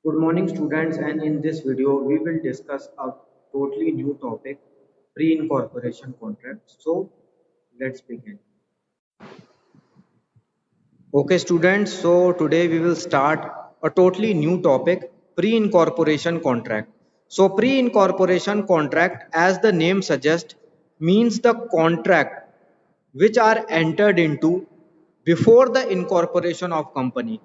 Good morning, students, and in this video, we will discuss a totally new topic pre incorporation contract. So, let's begin. Okay, students, so today we will start a totally new topic pre incorporation contract. So, pre incorporation contract, as the name suggests, means the contract which are entered into before the incorporation of company.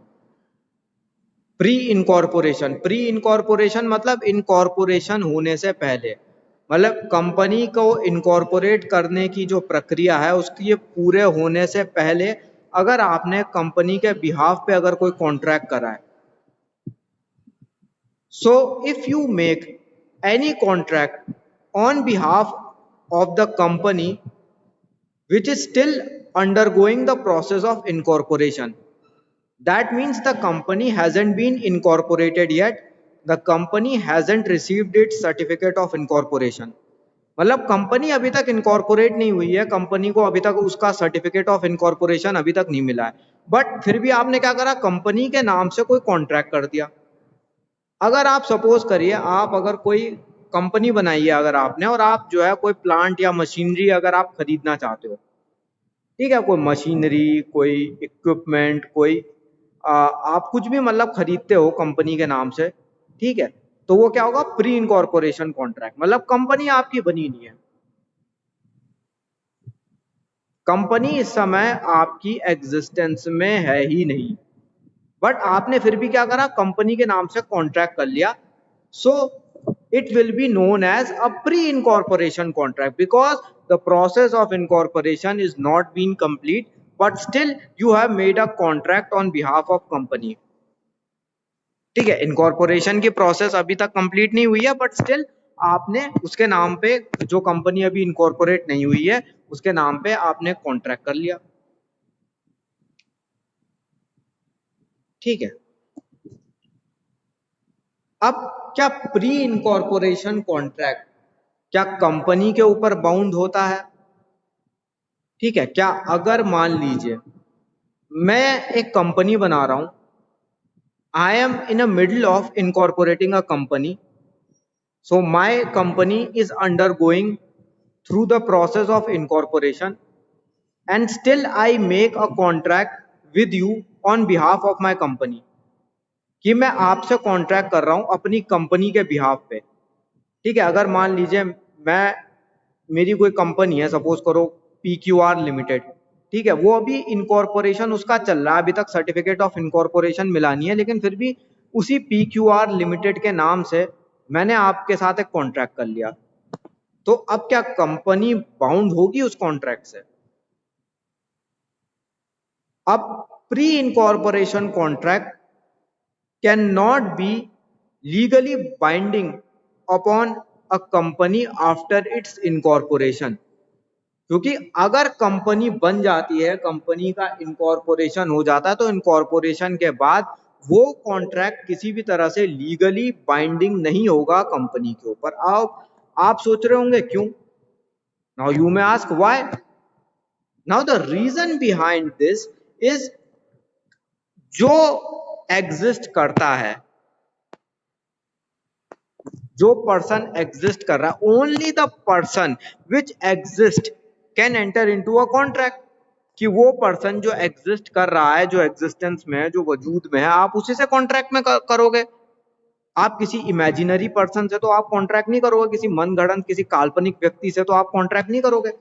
Pre incorporation मतलब incorporation होने से पहले, मतलब company को incorporate करने की जो प्रक्रिया है उसकी ये पूरे होने से पहले अगर आपने कंपनी के बिहाफ पे अगर कोई कॉन्ट्रैक्ट करा है, so if you make any contract on behalf of the company which is still undergoing the process of incorporation. That means the company hasn't been incorporated yet. The company hasn't received its certificate of incorporation. मतलब company अभी तक incorporate नहीं हुई है, company को अभी तक उसका सर्टिफिकेट ऑफ इनकॉर्पोरेशन अभी तक नहीं मिला है, बट फिर भी आपने क्या करा, कंपनी के नाम से कोई कॉन्ट्रैक्ट कर दिया। अगर आप सपोज करिए, आप अगर कोई कंपनी बनाई है अगर आपने, और आप जो है कोई प्लांट या मशीनरी अगर आप खरीदना चाहते हो, ठीक है, कोई मशीनरी, कोई इक्विपमेंट, कोई आप कुछ भी मतलब खरीदते हो कंपनी के नाम से, ठीक है, तो वो क्या होगा, प्री इनकॉर्पोरेशन कॉन्ट्रैक्ट। मतलब कंपनी आपकी बनी नहीं है, कंपनी इस समय आपकी एग्जिस्टेंस में है ही नहीं, बट आपने फिर भी क्या करा, कंपनी के नाम से कॉन्ट्रैक्ट कर लिया। सो it will be known as a pre-incorporation contract because the process of incorporation is not been complete, but still you have made a contract on behalf of company. ठीक है, इनकॉर्पोरेशन की process अभी तक complete नहीं हुई है, but still आपने उसके नाम पे, जो कंपनी अभी इनकॉर्पोरेट नहीं हुई है उसके नाम पे आपने कॉन्ट्रैक्ट कर लिया। ठीक है, अब क्या प्री इनकॉर्पोरेशन कॉन्ट्रैक्ट क्या कंपनी के ऊपर बाउंड होता है? ठीक है, क्या अगर मान लीजिए मैं एक कंपनी बना रहा हूं, I am in a middle of incorporating a company, so my company is under going through the process of incorporation and still I make a contract with you on behalf of my company, कि मैं आपसे contract कर रहा हूं अपनी company के behalf पे। ठीक है, अगर मान लीजिए मैं, मेरी कोई कंपनी है, सपोज करो PQR लिमिटेड, ठीक है, वो अभी इनकॉर्पोरेशन उसका चल रहा है, अभी तक सर्टिफिकेट ऑफ इनकॉर्पोरेशन मिला नहीं है, लेकिन फिर भी उसी PQR लिमिटेड के नाम से मैंने आपके साथ एक कॉन्ट्रैक्ट कर लिया, तो अब क्या कंपनी बाउंड होगी उस कॉन्ट्रैक्ट से? अब pre incorporation contract can not be legally binding upon a company after it's incorporation, क्योंकि अगर कंपनी बन जाती है, कंपनी का इनकॉर्पोरेशन हो जाता है, तो इनकॉर्पोरेशन के बाद वो कॉन्ट्रैक्ट किसी भी तरह से लीगली बाइंडिंग नहीं होगा कंपनी के ऊपर। आप सोच रहे होंगे क्यों? Now you may ask why. Now the reason behind this is, जो एग्जिस्ट करता है, जो पर्सन एग्जिस्ट कर रहा है, only the person which exist can enter into a contract, कि वो पर्सन जो एग्जिस्ट कर रहा है, जो एग्जिस्टेंस में है, जो वजूद में है, आप उसी से कॉन्ट्रैक्ट में करोगे। आप किसी इमेजिनरी पर्सन से तो आप कॉन्ट्रैक्ट नहीं करोगे, किसी मनगढ़ंत, किसी काल्पनिक व्यक्ति से तो आप कॉन्ट्रैक्ट नहीं करोगे।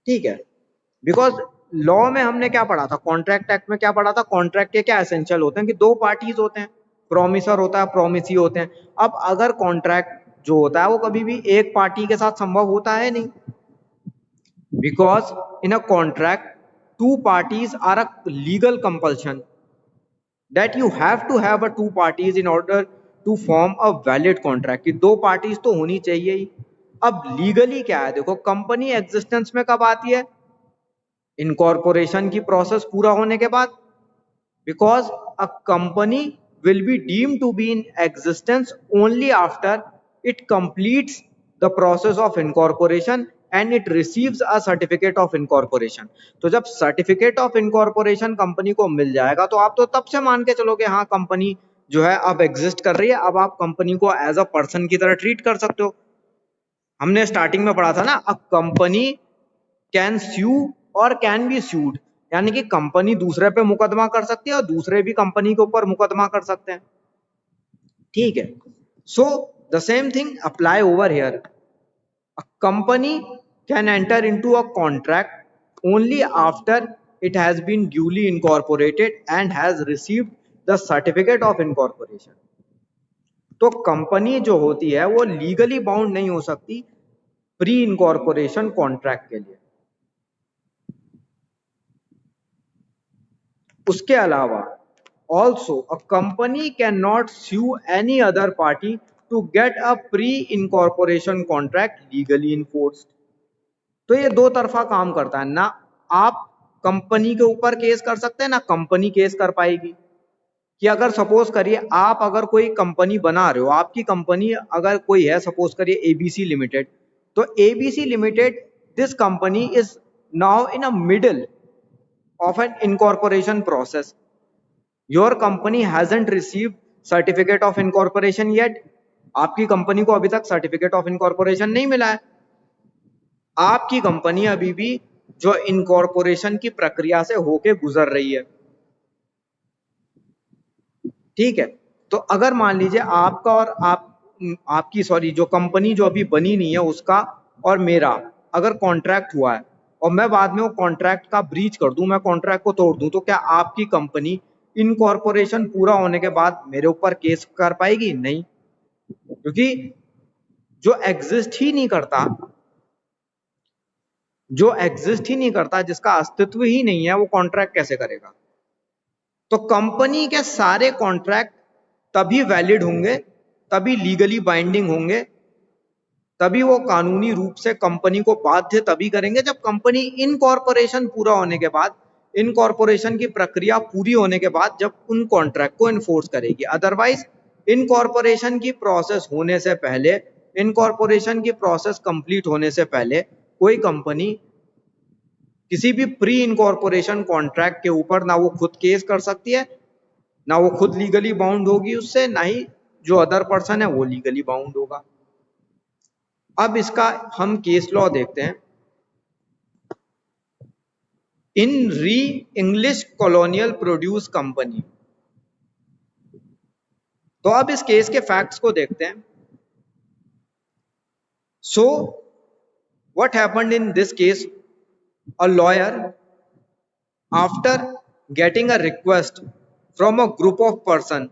ठीक है, बिकॉज लॉ में हमने क्या पढ़ा था, कॉन्ट्रैक्ट एक्ट में क्या पढ़ा था, कॉन्ट्रैक्ट के क्या एसेंशियल होते हैं, कि दो पार्टीज होते हैं, प्रोमिसर होता है, प्रोमिसी होते हैं। अब अगर कॉन्ट्रैक्ट जो होता है वो कभी भी एक पार्टी के साथ संभव होता है नहीं, because in a contract two parties are a legal compulsion that you have to have a two parties in order to form a valid contract, कि दो पार्टीज तो होनी चाहिए ही। अब लीगली क्या है, देखो, कंपनी एग्जिस्टेंस में कब आती है, इनकॉर्पोरेशन की प्रोसेस पूरा होने के बाद, because a company will be deemed to be in existence only after it completes the process of incorporation and it receives a certificate of incorporation. तो जब सर्टिफिकेट ऑफ इनकॉर्पोरेशन कंपनी को मिल जाएगा, तो आप तो तब से मान के चलोगे हाँ कंपनी जो है अब एग्जिस्ट कर रही है, अब आप कंपनी को एज अ पर्सन की तरह ट्रीट कर सकते हो। हमने स्टार्टिंग में पढ़ा था ना, अ कंपनी कैन स्यू और कैन बी स्यूड, यानी कि कंपनी दूसरे पे मुकदमा कर सकती है और दूसरे भी कंपनी के ऊपर मुकदमा कर सकते हैं। ठीक है, so the same thing apply over here. A company can enter into a contract only after it has been duly incorporated and has received the certificate of incorporation. तो कंपनी जो होती है वो लीगली बाउंड नहीं हो सकती pre incorporation contract के लिए। उसके अलावा also a company cannot sue any other party to get a pre incorporation contract legally enforced। तो ये दो तरफा काम करता है, ना आप कंपनी के ऊपर केस कर सकते हैं ना कंपनी केस कर पाएगी। कि अगर सपोज करिए आप अगर कोई कंपनी बना रहे हो, आपकी कंपनी अगर कोई है, सपोज करिए एबीसी लिमिटेड, तो ABC limited this company is now in a middle of an incorporation process. Your company hasn't received certificate of incorporation yet. आपकी कंपनी को अभी तक सर्टिफिकेट ऑफ इनकॉर्पोरेशन नहीं मिला है। आपकी कंपनी अभी भी जो इनकॉर्पोरेशन की प्रक्रिया से होके गुजर रही है। ठीक है, तो अगर मान लीजिए आपका और आपकी सॉरी जो कंपनी जो अभी बनी नहीं है उसका और मेरा अगर कॉन्ट्रैक्ट हुआ है और मैं बाद में वो कॉन्ट्रैक्ट का ब्रीच कर दूं, मैं कॉन्ट्रैक्ट को तोड़ दूं, तो क्या आपकी कंपनी इनकॉर्पोरेशन पूरा होने के बाद मेरे ऊपर केस कर पाएगी? नहीं, क्योंकि जो एग्जिस्ट ही नहीं करता, जिसका अस्तित्व ही नहीं है, वो कॉन्ट्रैक्ट कैसे करेगा? तो कंपनी के सारे कॉन्ट्रैक्ट तभी वैलिड होंगे, तभी लीगली बाइंडिंग होंगे, तभी वो कानूनी रूप से कंपनी को बाध्य तभी करेंगे जब कंपनी इनकॉर्पोरेशन पूरा होने के बाद, इनकॉर्पोरेशन की प्रक्रिया पूरी होने के बाद जब उन कॉन्ट्रैक्ट को इन्फोर्स करेगी। अदरवाइज इनकॉर्पोरेशन की प्रोसेस होने से पहले, इनकॉर्पोरेशन की प्रोसेस कंप्लीट होने से पहले कोई कंपनी किसी भी प्री इनकॉर्पोरेशन कॉन्ट्रैक्ट के ऊपर ना वो खुद केस कर सकती है, ना वो खुद लीगली बाउंड होगी उससे, ना ही जो अदर पर्सन है वो लीगली बाउंड होगा। अब इसका हम केस लॉ देखते हैं। इन री इंग्लिश कॉलोनियल प्रोड्यूस कंपनी, तो अब इस केस के फैक्ट्स को देखते हैं। So what happened in this case, a lawyer, after getting a request from a group of person,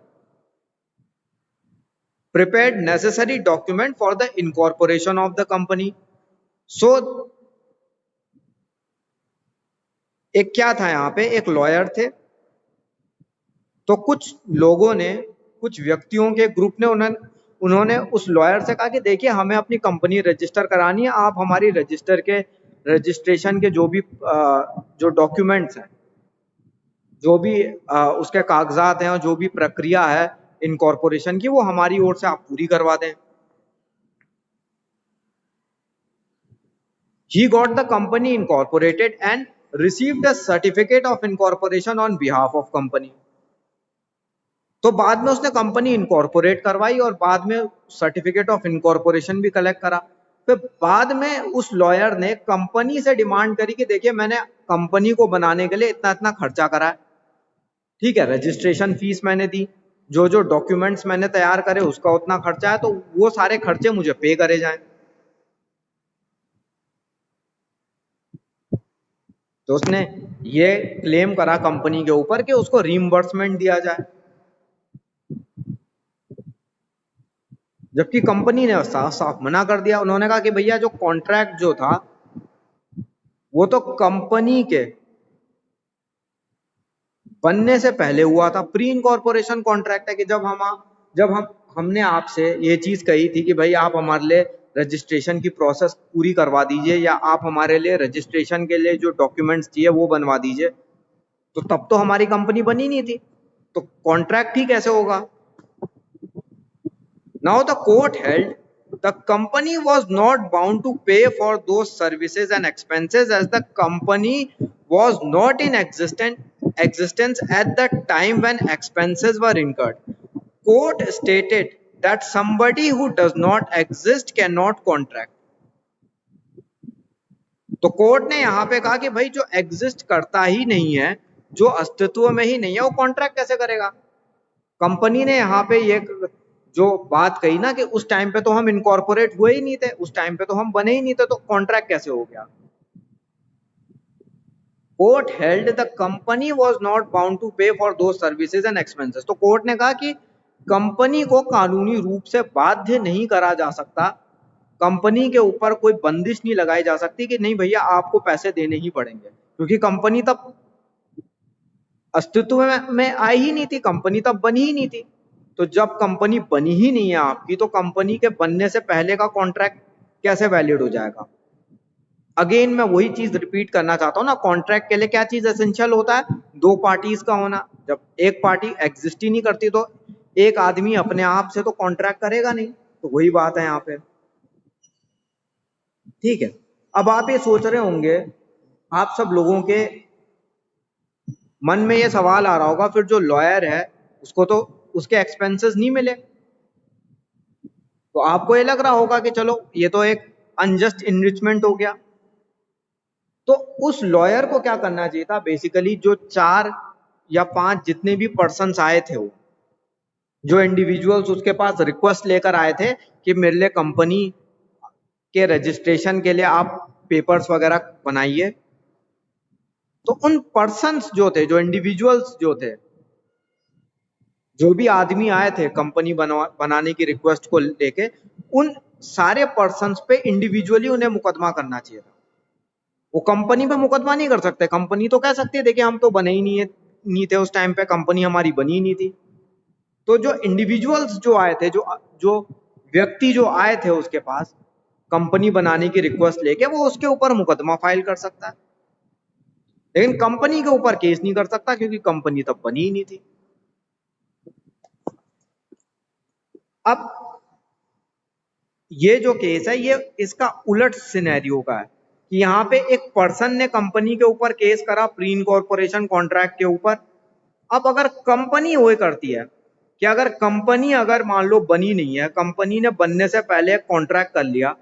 prepared necessary document for the incorporation of the company। So एक क्या था यहाँ पे, एक लॉयर थे, तो कुछ लोगों ने, कुछ व्यक्तियों के ग्रुप ने उन्होंने उस लॉयर से कहा कि देखिए हमें अपनी कंपनी रजिस्टर करानी है, आप हमारी रजिस्ट्रेशन के जो भी जो डॉक्यूमेंट्स हैं, जो भी उसके कागजात हैं और जो भी प्रक्रिया है इनकॉर्पोरेशन की, वो हमारी ओर से आप पूरी करवा दें। He got the company incorporated and received a certificate of incorporation on behalf of company। तो बाद में उसने कंपनी इनकॉर्पोरेट करवाई और बाद में सर्टिफिकेट ऑफ इनकॉर्पोरेशन भी कलेक्ट करा। फिर बाद में उस लॉयर ने कंपनी से डिमांड करी कि देखिए मैंने कंपनी को बनाने के लिए इतना इतना खर्चा करा है, ठीक है, रजिस्ट्रेशन फीस मैंने दी, जो जो डॉक्यूमेंट्स मैंने तैयार करे उसका उतना खर्चा है, तो वो सारे खर्चे मुझे पे करे जाएं। तो उसने ये क्लेम करा कंपनी के ऊपर कि उसको रीइंबर्समेंट दिया जाए, जबकि कंपनी ने साफ साफ मना कर दिया। उन्होंने कहा कि भैया जो कॉन्ट्रैक्ट जो था वो तो कंपनी के बनने से पहले हुआ था, प्री इनकॉर्पोरेशन कॉन्ट्रैक्ट है कि जब हमने आपसे ये चीज कही थी कि भाई आप हमारे लिए रजिस्ट्रेशन की प्रोसेस पूरी करवा दीजिए या आप हमारे लिए रजिस्ट्रेशन के लिए जो डॉक्यूमेंट्स चाहिए वो बनवा दीजिए, तो तब तो हमारी कंपनी बनी नहीं थी, तो कॉन्ट्रैक्ट ही कैसे होगा? Now the court held the company was not bound to pay for those services and expenses as the company was not in existence at the time when expenses were incurred। Court stated that somebody who does not exist cannot contract। तो court ने यहां पे कहा कि भाई जो exist करता ही नहीं है, जो अस्तित्व में ही नहीं है, वो कॉन्ट्रैक्ट कैसे करेगा। कंपनी ने यहाँ पे ये जो बात कही ना कि उस टाइम पे तो हम इनकॉर्पोरेट हुए ही नहीं थे, उस टाइम पे तो हम बने ही नहीं थे, तो कॉन्ट्रैक्ट कैसे हो गया। Court held the company was not bound to pay for those services and expenses. तो कोर्ट ने कहा कि कंपनी को कानूनी रूप से बाध्य नहीं करा जा सकता, कंपनी के ऊपर कोई बंदिश नहीं लगाई जा सकती कि नहीं भैया आपको पैसे देने ही पड़ेंगे, क्योंकि कंपनी तब अस्तित्व में आई ही नहीं थी, कंपनी तब बनी ही नहीं थी। तो जब कंपनी बनी ही नहीं है आपकी, तो कंपनी के बनने से पहले का कॉन्ट्रैक्ट कैसे वैलिड हो जाएगा। अगेन मैं वही चीज रिपीट करना चाहता हूँ ना, कॉन्ट्रैक्ट के लिए क्या चीज एसेंशियल होता है, दो पार्टीज का होना। जब एक पार्टी एग्जिस्ट ही नहीं करती तो एक आदमी अपने आप से तो कॉन्ट्रैक्ट करेगा नहीं, तो वही बात है यहाँ पे। ठीक है, अब आप ये सोच रहे होंगे, आप सब लोगों के मन में ये सवाल आ रहा होगा, फिर जो लॉयर है उसको तो उसके एक्सपेंसेस नहीं मिले, तो आपको ये लग रहा होगा कि चलो ये तो एक अनजस्ट इनरिचमेंट हो गया। तो उस लॉयर को क्या करना चाहिए था, बेसिकली जो 4 या 5 जितने भी पर्सन्स आए थे, वो जो इंडिविजुअल्स उसके पास रिक्वेस्ट लेकर आए थे कि मेरे लिए कंपनी के रजिस्ट्रेशन के लिए आप पेपर्स वगैरह बनाइए, तो उन पर्सन्स जो थे, जो इंडिविजुअल्स जो थे, जो भी आदमी आए थे कंपनी बनाने की रिक्वेस्ट को लेके, उन सारे पर्सन्स पे इंडिविजुअली उन्हें मुकदमा करना चाहिए था। वो कंपनी पे मुकदमा नहीं कर सकते, कंपनी तो कह सकती है देखिए हम तो बने ही नहीं थे उस टाइम पे, कंपनी हमारी बनी ही नहीं थी। तो जो इंडिविजुअल्स जो आए थे, जो जो व्यक्ति जो आए थे उसके पास कंपनी बनाने की रिक्वेस्ट लेके, वो उसके ऊपर मुकदमा फाइल कर सकता है, लेकिन कंपनी के ऊपर केस नहीं कर सकता क्योंकि कंपनी तब बनी ही नहीं थी। अब ये जो केस है, ये इसका उलट सिनेरियो का है कि यहाँ पे एक पर्सन ने कंपनी के ऊपर केस करा प्री इनकॉर्पोरेशन कॉन्ट्रैक्ट के ऊपर। अब अगर कंपनी वो करती है कि अगर कंपनी अगर मान लो बनी नहीं है, कंपनी ने बनने से पहले कॉन्ट्रैक्ट कर लिया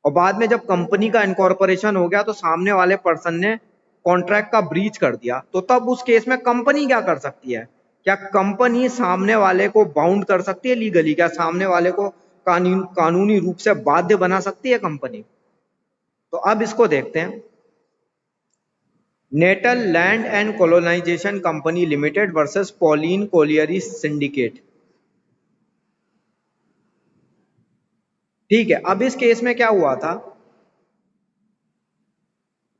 और बाद में जब कंपनी का इनकॉर्पोरेशन हो गया तो सामने वाले पर्सन ने कॉन्ट्रैक्ट का ब्रीच कर दिया, तो तब उस केस में कंपनी क्या कर सकती है। क्या कंपनी सामने वाले को बाउंड कर सकती है लीगली, क्या सामने वाले को कानूनी रूप से बाध्य बना सकती है कंपनी। तो अब इसको देखते हैं, Natal Land and Colonisation Company Limited versus Pauline Colliery Syndicate. ठीक है, अब इस केस में क्या हुआ था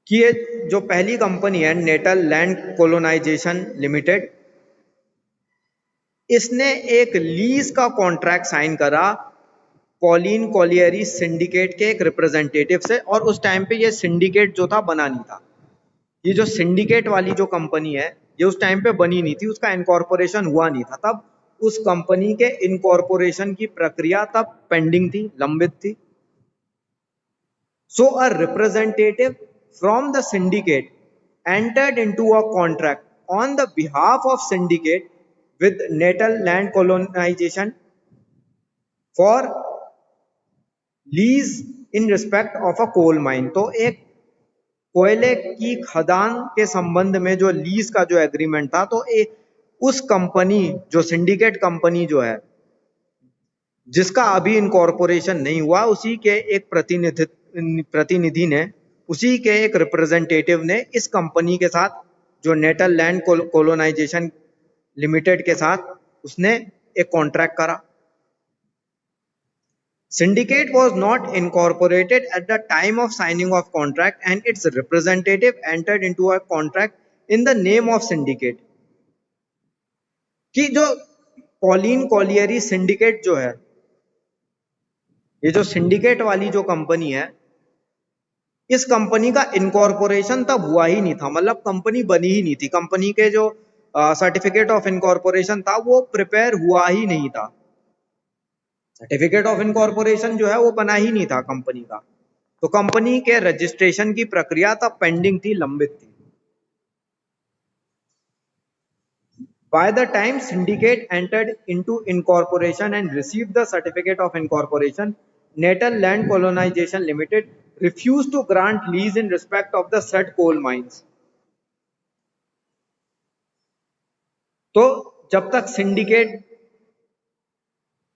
कि ये जो पहली कंपनी है नेटल लैंड कॉलोनाइजेशन लिमिटेड, इसने एक लीज का कॉन्ट्रैक्ट साइन करा पॉलिन कोलियरी सिंडिकेट के एक रिप्रेजेंटेटिव से, और उस टाइम पे ये सिंडिकेट जो था बना नहीं था। ये जो सिंडिकेट वाली जो कंपनी है, ये उस टाइम पे बनी नहीं थी, उसका इनकॉर्पोरेशन हुआ नहीं था, तब उस कंपनी के इनकॉर्पोरेशन की प्रक्रिया तब पेंडिंग थी, लंबित थी। So a representative from the syndicate entered into a contract on the behalf of syndicate with natal land colonization for lease in respect of a coal mine। तो एक कोयले की खदान के संबंध में जो लीज का जो एग्रीमेंट था, तो उस कंपनी जो सिंडिकेट कंपनी जो है जिसका अभी इनकॉर्पोरेशन नहीं हुआ, उसी के एक प्रतिनिधि ने, उसी के एक रिप्रेजेंटेटिव ने इस कंपनी के साथ जो नेटल लैंड कॉलोनाइजेशन लिमिटेड के साथ उसने एक कॉन्ट्रैक्ट करा। Syndicate was not incorporated at the time of signing of contract and its representative entered into a contract in the name of syndicate। कि जो पॉलिन कोलियरी सिंडिकेट जो है, ये जो सिंडिकेट वाली जो कंपनी है, इस कंपनी का इनकॉर्पोरेशन तब हुआ ही नहीं था, मतलब कंपनी बनी ही नहीं थी, कंपनी के जो सर्टिफिकेट ऑफ इनकॉर्पोरेशन था वो प्रिपेयर हुआ ही नहीं था, सर्टिफिकेट ऑफ इनकॉर्पोरेशन जो है वो बना ही नहीं था कंपनी का। तो कंपनी के रजिस्ट्रेशन की प्रक्रिया तब पेंडिंग थी, लंबित थी। By the time syndicate entered into incorporation and received the certificate of incorporation, Natal Land Colonization Limited refused to grant lease in respect of the said coal mines. तो जब तक सिंडिकेट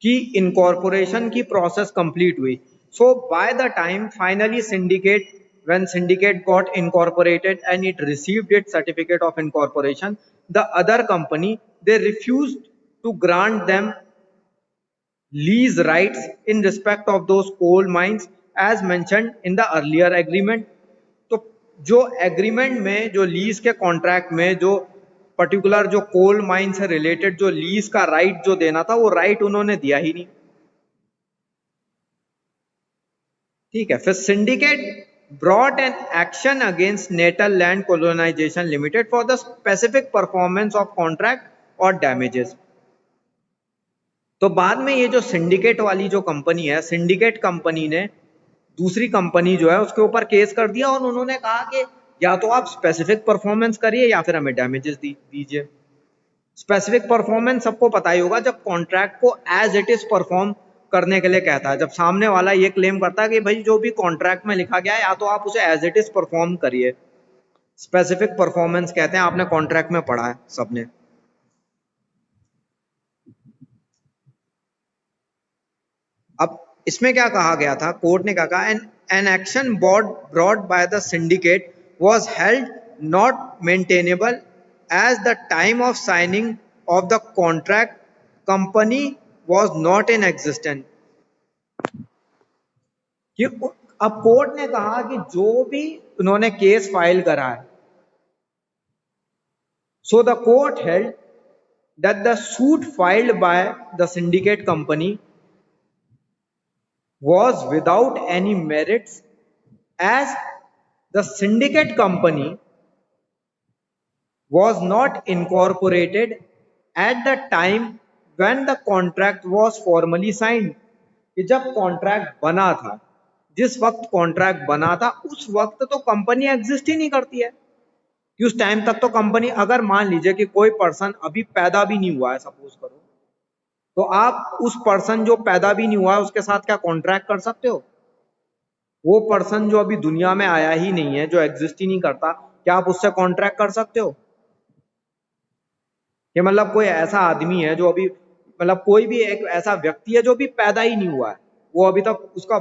की इनकॉर्पोरेशन की process complete हुई, so by the time finally syndicate, when syndicate got incorporated and it received its certificate of incorporation, the other company, they refused to grant them lease rights in respect of those coal mines as mentioned in the earlier agreement. तो जो agreement में, जो lease के contract में जो particular जो coal mine से related जो लीज का राइट जो देना था, वो राइट उन्होंने दिया ही नहीं। ठीक है, फिर syndicate brought an action against Natal Land Colonisation Limited for the specific performance of contract और डैमेजेस। तो बाद में ये जो सिंडिकेट वाली जो कंपनी है, सिंडिकेट कंपनी ने दूसरी कंपनी जो है उसके ऊपर केस कर दिया और उन्होंने कहा कि या तो आप स्पेसिफिक परफॉर्मेंस करिए या फिर हमें डैमेजेस दीजिए। स्पेसिफिक परफॉर्मेंस सबको पता ही होगा, जब कॉन्ट्रैक्ट को एज इट इज परफॉर्म करने के लिए कहता है, जब सामने वाला ये क्लेम करता है कि भाई जो भी कॉन्ट्रैक्ट में लिखा गया है या तो आप उसे एज इट इज परफॉर्म करिए, स्पेसिफिक परफॉर्मेंस कहते हैं, आपने कॉन्ट्रैक्ट में पढ़ा है सबने। अब इसमें क्या कहा गया था, कोर्ट ने क्या कहा, an action brought by the syndicate was held not maintainable as the time of signing of the contract company was not in existent. अब कोर्ट ने कहा कि जो भी उन्होंने केस फाइल करा है, so the court held that the suit filed by the syndicate company was without any merits as the syndicate company was not incorporated at the time when the contract was formally signed। कि जब contract बना था, जिस वक्त contract बना था उस वक्त तो कंपनी एग्जिस्ट ही नहीं करती है, कि उस टाइम तक तो कंपनी, अगर मान लीजिए कि कोई पर्सन अभी पैदा भी नहीं हुआ है सपोज करो, तो आप उस पर्सन जो पैदा भी नहीं हुआ है उसके साथ क्या कॉन्ट्रैक्ट कर सकते हो? वो पर्सन जो अभी दुनिया में आया ही नहीं है, जो एग्जिस्ट ही नहीं करता, क्या आप उससे कॉन्ट्रैक्ट कर सकते हो? कि मतलब कोई ऐसा आदमी है जो अभी, मतलब कोई भी एक ऐसा व्यक्ति है जो अभी पैदा ही नहीं हुआ है, वो अभी तक उसका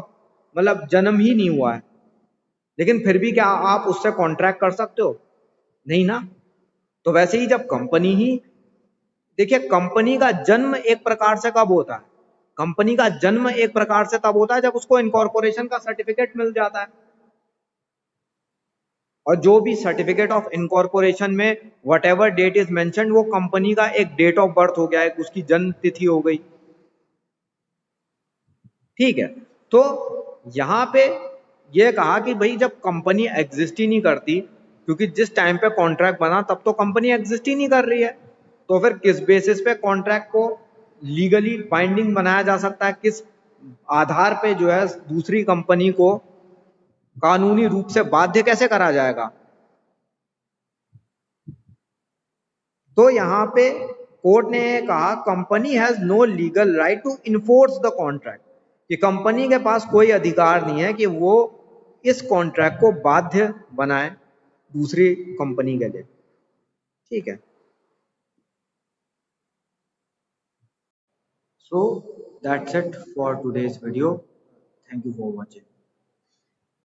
मतलब जन्म ही नहीं हुआ है, लेकिन फिर भी क्या आप उससे कॉन्ट्रैक्ट कर सकते हो? नहीं ना। तो वैसे ही जब कंपनी ही, देखिए कंपनी का जन्म एक प्रकार से कब होता है, कंपनी का जन्म एक प्रकार से तब होता है जब उसको इनकॉर्पोरेशन का सर्टिफिकेट मिल जाता है, और जो भी सर्टिफिकेट ऑफ इनकॉर्पोरेशन में whatever date is mentioned, वो कंपनी का एक डेट ऑफ बर्थ हो गया, एक उसकी जन्म तिथि हो गई। ठीक है, तो यहां पे ये कहा कि भाई जब कंपनी एग्जिस्ट ही नहीं करती, क्योंकि जिस टाइम पे कॉन्ट्रैक्ट बना तब तो कंपनी एग्जिस्ट ही नहीं कर रही है, तो फिर किस बेसिस पे कॉन्ट्रैक्ट को लीगली बाइंडिंग बनाया जा सकता है, किस आधार पे जो है दूसरी कंपनी को कानूनी रूप से बाध्य कैसे करा जाएगा? तो यहाँ पे कोर्ट ने कहा company has no legal right to enforce the contract, कि कंपनी के पास कोई अधिकार नहीं है कि वो इस कॉन्ट्रैक्ट को बाध्य बनाए दूसरी कंपनी के लिए। ठीक है, so that's it for today's video. Thank you for watching.